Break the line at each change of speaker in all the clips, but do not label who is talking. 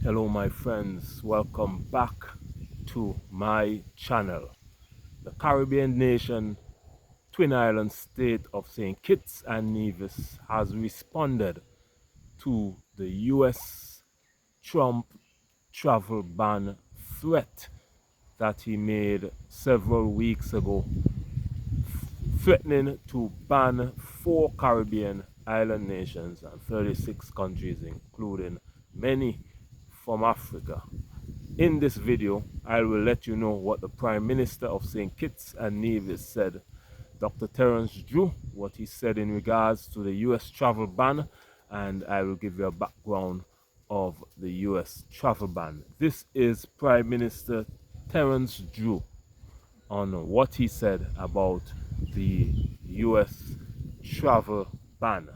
Hello my friends, welcome back to my channel. The Caribbean nation, Twin Island state of St. Kitts and Nevis has responded to the US Trump travel ban threat that he made several weeks ago, threatening to ban 4 Caribbean island nations and 36 countries, including many from Africa. In this video, I will let you know what the Prime Minister of St. Kitts and Nevis said. Dr. Terence Drew, what he said in regards to the US travel ban, and I will give you a background of the US travel ban. This is Prime Minister Terence Drew on what he said about the US travel ban.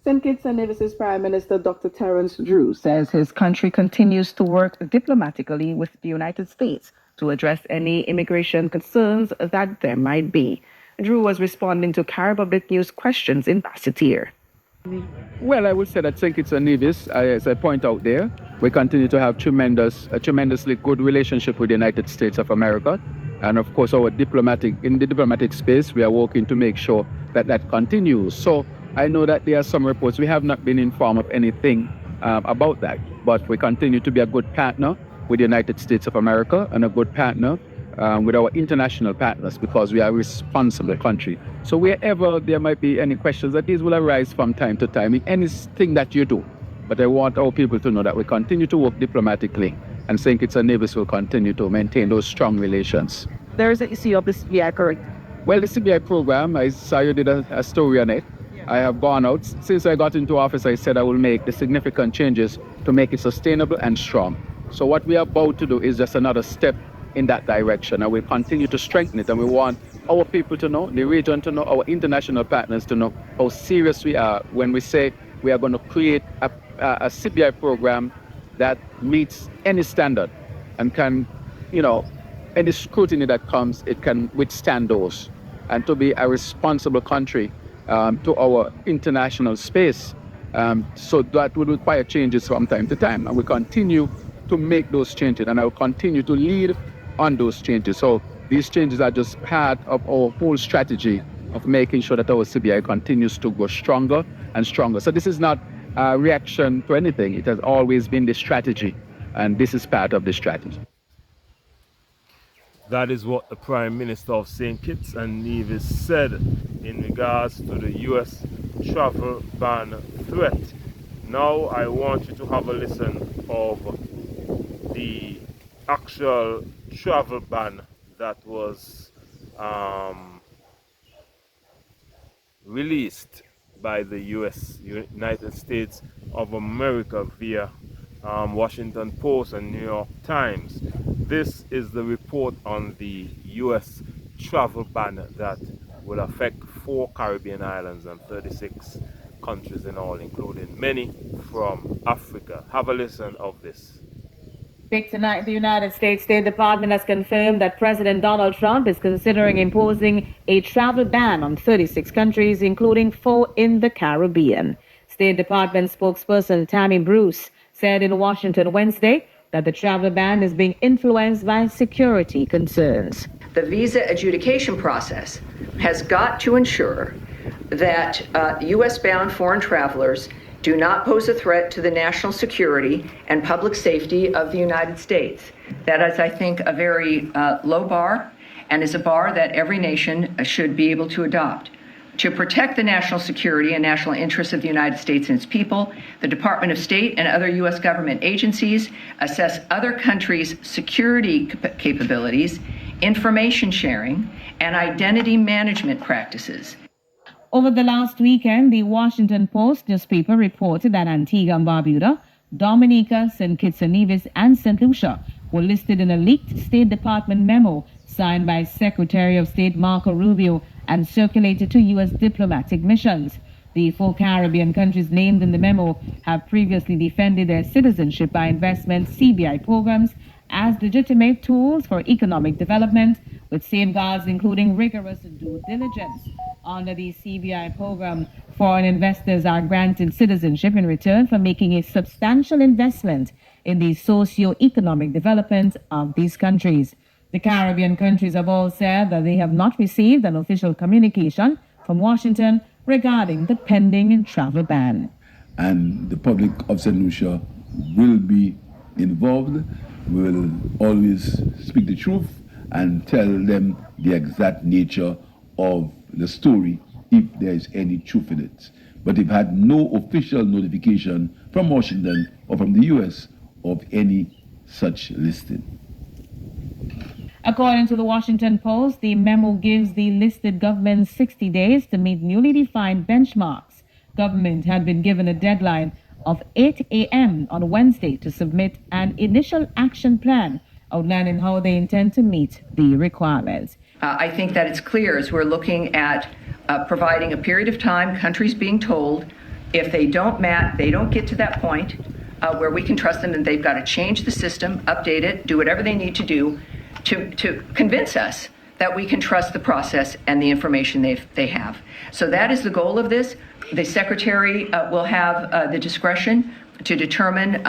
St. Kitts and Nevis' Prime Minister Dr. Terence Drew says his country continues to work diplomatically with the United States to address any immigration concerns that there might be. Drew was responding to Carib Public News questions in Basseterre.
Well, I would say that St. Kitts and Nevis, as I point out there, we continue to have a tremendously good relationship with the United States of America. And of course, in the diplomatic space, we are working to make sure that that continues. So I know that there are some reports. We have not been informed of anything about that, but we continue to be a good partner with the United States of America and a good partner with our international partners, because we are a responsible country. So wherever there might be any questions, that these will arise from time to time in anything that you do. But I want our people to know that we continue to work diplomatically, and St. Kitts and Nevis will continue to maintain those strong relations.
There is an issue of the CBI, correct?
Well, the CBI program, I saw you did a story on it. I have gone out. Since I got into office, I said I will make the significant changes to make it sustainable and strong. So what we are about to do is just another step in that direction, and we'll continue to strengthen it. And we want our people to know, the region to know, our international partners to know how serious we are when we say we are going to create a CBI program that meets any standard and can, any scrutiny that comes, it can withstand those. And to be a responsible country to our international space. So that will require changes from time to time, and we continue to make those changes, and I will continue to lead on those changes. So these changes are just part of our whole strategy of making sure that our CBI continues to go stronger and stronger. So this is not a reaction to anything. It has always been the strategy, and this is part of the strategy.
That is what the Prime Minister of St. Kitts and Nevis said in regards to the US travel ban threat. Now I want you to have a listen of the actual travel ban that was released by the United States of America via Washington Post and New York Times. This is the report on the US travel ban that will affect 4 Caribbean islands and 36 countries in all, including many from Africa. Have a listen of this.
Tonight, the United States State Department has confirmed that President Donald Trump is considering imposing a travel ban on 36 countries, including 4 in the Caribbean. State Department spokesperson Tammy Bruce said in Washington Wednesday that the travel ban is being influenced by security concerns.
The visa adjudication process has got to ensure that U.S.-bound foreign travelers do not pose a threat to the national security and public safety of the United States. That is, I think, a very low bar, and is a bar that every nation should be able to adopt. To protect the national security and national interests of the United States and its people, the Department of State and other U.S. government agencies assess other countries' security capabilities, information sharing, and identity management practices.
Over the last weekend, the Washington Post newspaper reported that Antigua and Barbuda, Dominica, St. Kitts and Nevis, and St. Lucia were listed in a leaked State Department memo signed by Secretary of State Marco Rubio and circulated to U.S. diplomatic missions. The 4 Caribbean countries named in the memo have previously defended their citizenship by investment CBI programs as legitimate tools for economic development, with safeguards including rigorous due diligence. Under the CBI program, foreign investors are granted citizenship in return for making a substantial investment in the socio-economic development of these countries. The Caribbean countries have all said that they have not received an official communication from Washington regarding the pending travel ban.
And the public of St. Lucia will be involved. We will always speak the truth and tell them the exact nature of the story if there is any truth in it. But they've had no official notification from Washington or from the US of any such listing.
According to the Washington Post, the memo gives the listed government 60 days to meet newly defined benchmarks. Government had been given a deadline of 8 a.m. on Wednesday to submit an initial action plan outlining how they intend to meet the requirements.
I think that it's clear as we're looking at providing a period of time, countries being told if they don't get to that point where we can trust them, and they've got to change the system, update it, do whatever they need to do to convince us that we can trust the process and the information they have. So that is the goal of this. The Secretary will have the discretion to determine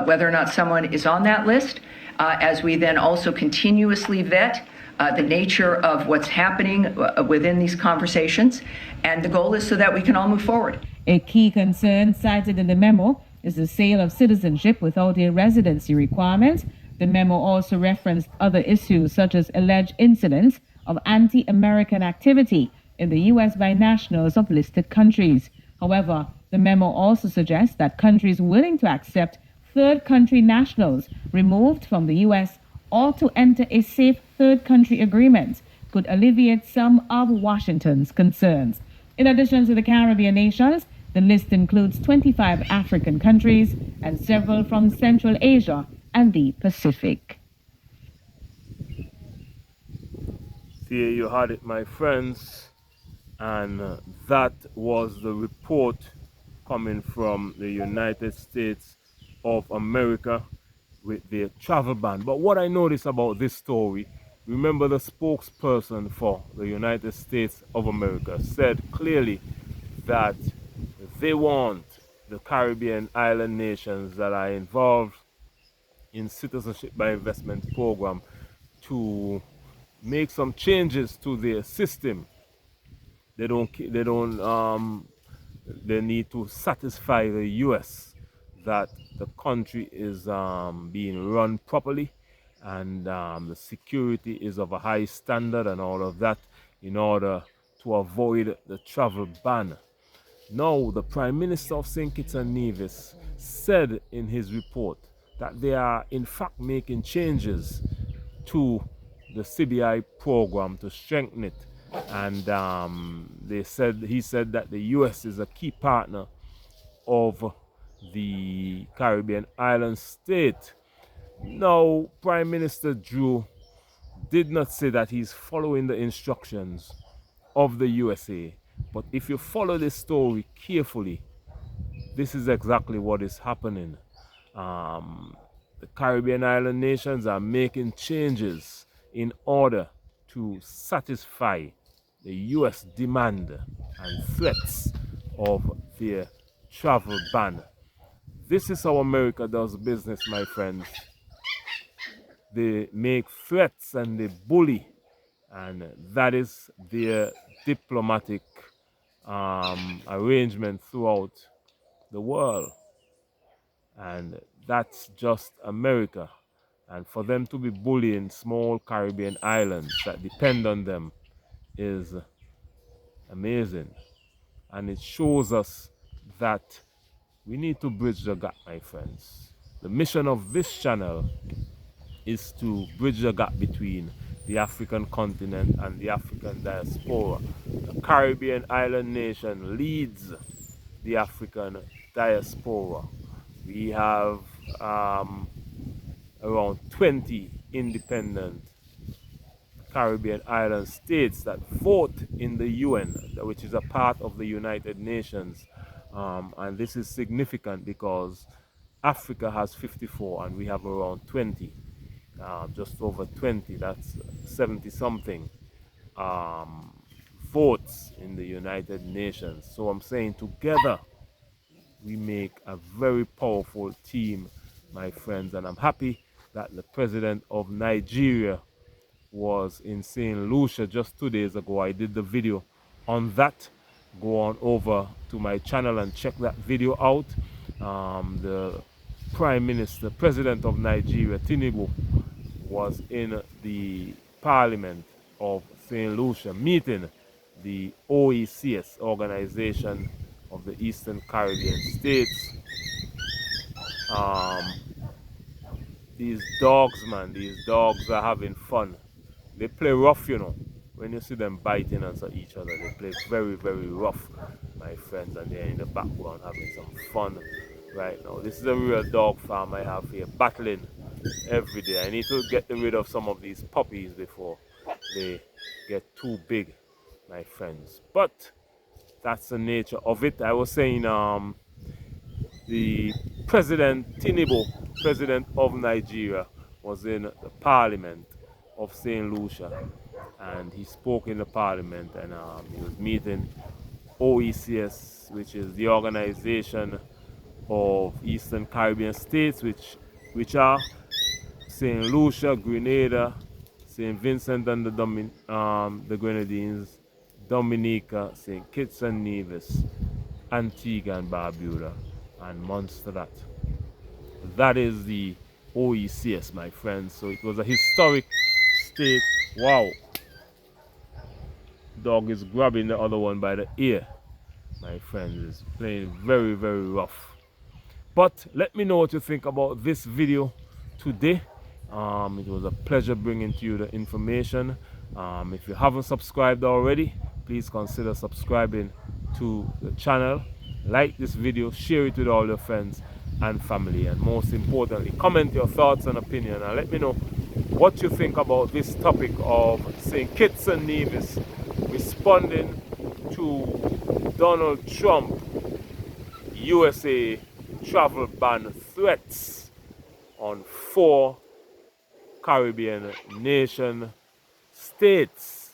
whether or not someone is on that list, as we then also continuously vet the nature of what's happening within these conversations. And the goal is so that we can all move forward.
A key concern cited in the memo is the sale of citizenship without a residency requirement. The memo also referenced other issues such as alleged incidents of anti-American activity in the U.S. by nationals of listed countries. However, the memo also suggests that countries willing to accept third country nationals removed from the U.S. or to enter a safe third country agreement could alleviate some of Washington's concerns. In addition to the Caribbean nations, the list includes 25 African countries and several from Central Asia and the Pacific.
Here you had it, my friends, and that was the report coming from the United States of America with their travel ban. But what I noticed about this story, remember the spokesperson for the United States of America said clearly that they want the Caribbean island nations that are involved in citizenship by investment program to make some changes to their system. They need to satisfy the US that the country is being run properly and the security is of a high standard and all of that in order to avoid the travel ban. Now, the Prime Minister of St. Kitts-Nevis said in his report that they are in fact making changes to the CBI program to strengthen it, and he said that the US is a key partner of the Caribbean island state. Now, Prime Minister Drew did not say that he's following the instructions of the USA, but if you follow this story carefully, this is exactly what is happening. The Caribbean island nations are making changes in order to satisfy the US demand and threats of their travel ban. This is how America does business, my friends. They make threats and they bully, and that is their diplomatic arrangement throughout the world. And that's just America. And for them to be bullying small Caribbean islands that depend on them is amazing. And it shows us that we need to bridge the gap, my friends. The mission of this channel is to bridge the gap between the African continent and the African diaspora. The Caribbean island nation leads the African diaspora. We have around 20 independent Caribbean island states that vote in the UN, which is a part of the United Nations. And this is significant because Africa has 54 and we have around 20. just over 20, that's 70 something votes in the United Nations. So I'm saying together we make a very powerful team, my friends, and I'm happy that the president of Nigeria was in St. Lucia just 2 days ago. I did the video on that. Go on over to my channel and check that video out. The Prime Minister, President of Nigeria, Tinubu, was in the Parliament of St. Lucia meeting the OECS, Organization of the Eastern Caribbean States. These dogs, man, these dogs are having fun. They play rough, you know. When you see them biting at each other, they play very, very rough, my friends, and they're in the background having some fun right now. This is a real dog farm I have here, battling every day. I need to get rid of some of these puppies before they get too big, my friends. But that's the nature of it. I was saying the President Tinubu, President of Nigeria, was in the Parliament of St. Lucia, and he spoke in the Parliament, and he was meeting OECS, which is the Organization of Eastern Caribbean States, which are St. Lucia, Grenada, St. Vincent and the Grenadines, Dominica, St. Kitts and Nevis, Antigua and Barbuda, and Montserrat. That is the OECS, my friends. So it was a historic state. Wow. Dog is grabbing the other one by the ear, my friends. It's playing very, very rough. But let me know what you think about this video today. It was a pleasure bringing to you the information. If you haven't subscribed already, please consider subscribing to the channel. Like this video, share it with all your friends and family, and most importantly, comment your thoughts and opinion, and let me know what you think about this topic of St. Kitts and Nevis responding to Donald Trump USA travel ban threats on 4 Caribbean nation states.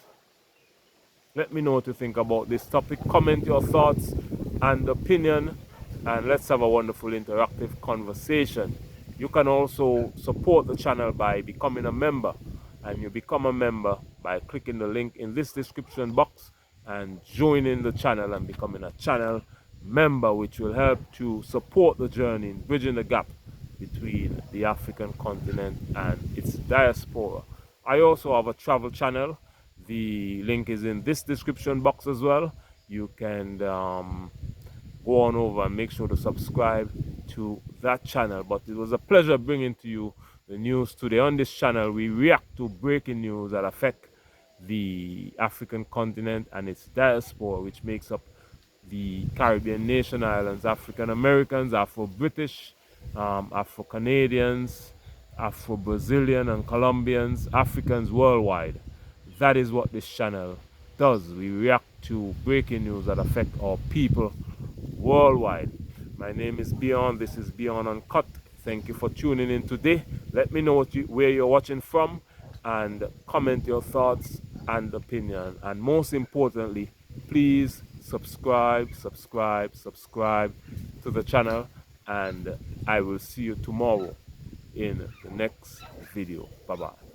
Let me know what you think about this topic. Comment your thoughts and opinion, and let's have a wonderful interactive conversation. You can also support the channel by becoming a member, and you become a member by clicking the link in this description box and joining the channel and becoming a channel member, which will help to support the journey in bridging the gap between the African continent and its diaspora. I also have a travel channel. The link is in this description box as well. You can go on over and make sure to subscribe to that channel. But it was a pleasure bringing to you the news today. On this channel, we react to breaking news that affect the African continent and its diaspora, which makes up the Caribbean nation islands, African Americans, Afro-British, Afro-Canadians, Afro-Brazilian and Colombians, Africans worldwide. That is what this channel does. We react to breaking news that affect our people worldwide. My name is Beyond. This is Beyond Uncut. Thank you for tuning in today. Let me know where you're watching from, and comment your thoughts and opinion. And most importantly, please subscribe to the channel, and I will see you tomorrow in the next video. Bye bye.